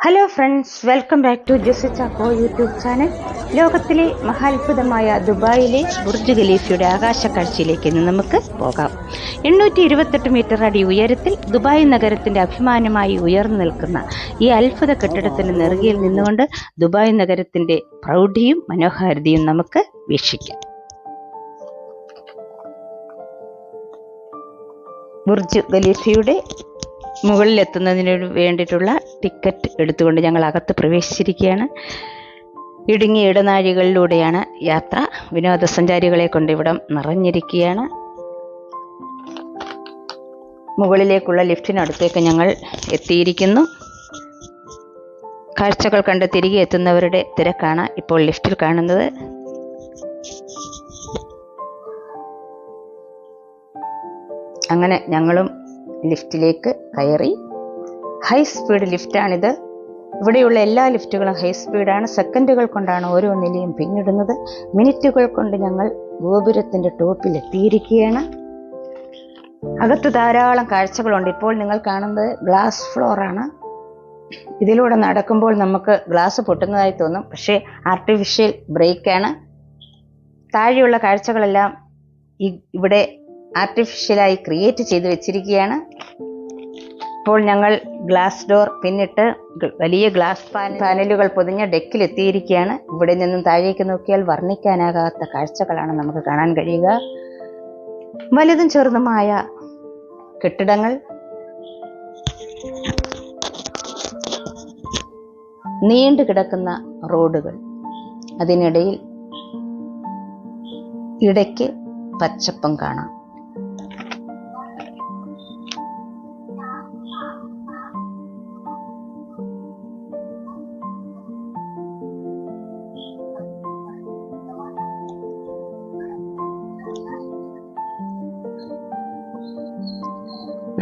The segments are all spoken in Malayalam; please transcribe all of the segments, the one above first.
Hello friends, welcome back to Jessy Chacko YouTube channel. ലോകത്തിലെ മഹാത്ഭുതമായ ദുബായിലെ ബുർജ് ഖലീഫയുടെ ആകാശ കാഴ്ചയിലേക്ക് ഇന്ന് നമുക്ക് പോകാം. 828 മീറ്റർ അടി ഉയരത്തിൽ ദുബായ് നഗരത്തിന്റെ അഭിമാനമായി ഉയർന്നു നിൽക്കുന്ന ഈ അത്ഭുത കെട്ടിടത്തിന് നെറുകയിൽ നിന്നുകൊണ്ട് ദുബായ് നഗരത്തിന്റെ പ്രൗഢിയും മനോഹാരിതയും നമുക്ക് വീക്ഷിക്കാം. ബുർജ് ഖലീഫയുടെ മുകളിലെത്തുന്നതിന് വേണ്ടിയിട്ടുള്ള ടിക്കറ്റ് എടുത്തുകൊണ്ട് ഞങ്ങൾ അകത്ത് പ്രവേശിച്ചിരിക്കുകയാണ്. ഇടുങ്ങിയ ഇടനാഴികളിലൂടെയാണ് യാത്ര. വിനോദസഞ്ചാരികളെ കൊണ്ട് ഇവിടം നിറഞ്ഞിരിക്കുകയാണ്. മുകളിലേക്കുള്ള ലിഫ്റ്റിനടുത്തേക്ക് ഞങ്ങൾ എത്തിയിരിക്കുന്നു. കാഴ്ചകൾ കണ്ട് തിരികെ എത്തുന്നവരുടെ തിരക്കാണ് ഇപ്പോൾ ലിഫ്റ്റിൽ കാണുന്നത്. അങ്ങനെ ഞങ്ങളും ലിഫ്റ്റിലേക്ക് കയറി. ഹൈ സ്പീഡ് ലിഫ്റ്റാണിത്. ഇവിടെയുള്ള എല്ലാ ലിഫ്റ്റുകളും ഹൈ സ്പീഡാണ്. സെക്കൻഡുകൾ കൊണ്ടാണ് ഓരോ നിലയും പിന്നിടുന്നത്. മിനിറ്റുകൾ കൊണ്ട് ഞങ്ങൾ ഗോപുരത്തിന്റെ ടോപ്പിൽ എത്തിയിരിക്കുകയാണ്. അകത്ത് ധാരാളം കാഴ്ചകളുണ്ട്. ഇപ്പോൾ നിങ്ങൾ കാണുന്നത് ഗ്ലാസ് ഫ്ലോറാണ്. ഇതിലൂടെ നടക്കുമ്പോൾ നമുക്ക് ഗ്ലാസ് പൊട്ടുന്നതായി തോന്നും, പക്ഷേ ആർട്ടിഫിഷ്യൽ ബ്രേക്കാണ്. താഴെയുള്ള കാഴ്ചകളെല്ലാം ഇവിടെ ആർട്ടിഫിഷ്യലായി ക്രിയേറ്റ് ചെയ്ത് വെച്ചിരിക്കുകയാണ്. ഇപ്പോൾ ഞങ്ങൾ ഗ്ലാസ് ഡോർ പിന്നിട്ട് വലിയ ഗ്ലാസ് പാനലുകൾ പൊതിഞ്ഞ ഡെക്കിൽ എത്തിയിരിക്കുകയാണ്. ഇവിടെ നിന്നും താഴേക്ക് നോക്കിയാൽ വർണ്ണിക്കാനാകാത്ത കാഴ്ചകളാണ് നമുക്ക് കാണാൻ കഴിയുക. വലുതും ചെറുതുമായ കെട്ടിടങ്ങൾ, നീണ്ടു കിടക്കുന്ന റോഡുകൾ, അതിനിടയിൽ ഇടയ്ക്ക് പച്ചപ്പും കാണാം.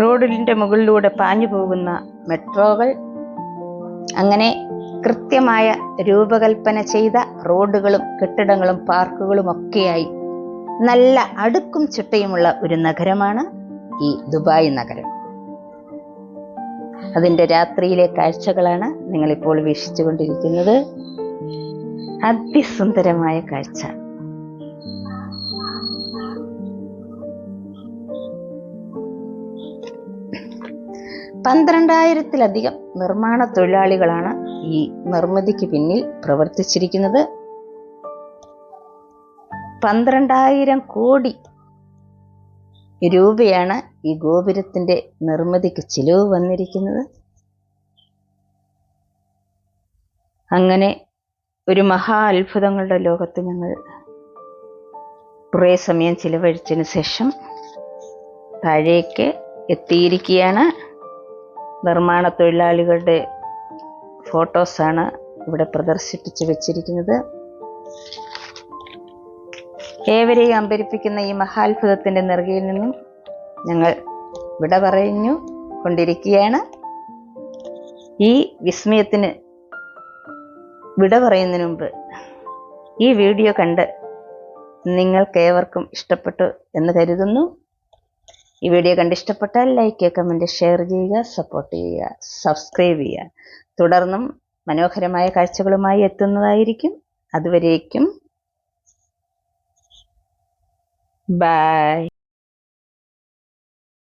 റോഡിന്റെ മുകളിലൂടെ പാഞ്ഞു പോകുന്ന മെട്രോകൾ, അങ്ങനെ കൃത്യമായ രൂപകൽപ്പന ചെയ്ത റോഡുകളും കെട്ടിടങ്ങളും പാർക്കുകളും ഒക്കെയായി നല്ല അടുക്കും ചിട്ടയുമുള്ള ഒരു നഗരമാണ് ഈ ദുബായ് നഗരം. അതിൻ്റെ രാത്രിയിലെ കാഴ്ചകളാണ് നിങ്ങളിപ്പോൾ വീക്ഷിച്ചുകൊണ്ടിരിക്കുന്നത്. അതിസുന്ദരമായ കാഴ്ച. പന്ത്രണ്ടായിരത്തിലധികം നിർമ്മാണ തൊഴിലാളികളാണ് ഈ നിർമ്മിതിക്ക് പിന്നിൽ പ്രവർത്തിച്ചിരിക്കുന്നത്. 12,000 കോടി രൂപയാണ് ഈ ഗോപുരത്തിന്റെ നിർമ്മിതിക്ക് ചിലവ് വന്നിരിക്കുന്നത്. അങ്ങനെ ഒരു മഹാ അത്ഭുതങ്ങളുടെ ലോകത്ത് ഞങ്ങൾ കുറേ സമയം ചിലവഴിച്ചതിന് ശേഷം താഴേക്ക് എത്തിയിരിക്കുകയാണ്. നിർമ്മാണ തൊഴിലാളികളുടെ ഫോട്ടോസാണ് ഇവിടെ പ്രദർശിപ്പിച്ച് വെച്ചിരിക്കുന്നത്. ഏവരെയും അമ്പരിപ്പിക്കുന്ന ഈ മഹാത്ഭുതത്തിന്റെ നെറുകയിൽ നിന്നും ഞങ്ങൾ വിട പറഞ്ഞു കൊണ്ടിരിക്കുകയാണ്. ഈ വിസ്മയത്തിന് വിട പറയുന്നതിന് മുമ്പ് ഈ വീഡിയോ കണ്ട് നിങ്ങൾക്കേവർക്കും ഇഷ്ടപ്പെട്ടു എന്ന് കരുതുന്നു. ഈ വീഡിയോ കണ്ട് ഇഷ്ടപ്പെട്ടാൽ ലൈക്ക്, കമൻറ്റ്, ഷെയർ ചെയ്യുക, സപ്പോർട്ട് ചെയ്യുക, സബ്സ്ക്രൈബ് ചെയ്യുക. തുടർന്നും മനോഹരമായ കാഴ്ചകളുമായി എത്തുന്നതായിരിക്കും. അതുവരേക്കും ബൈ.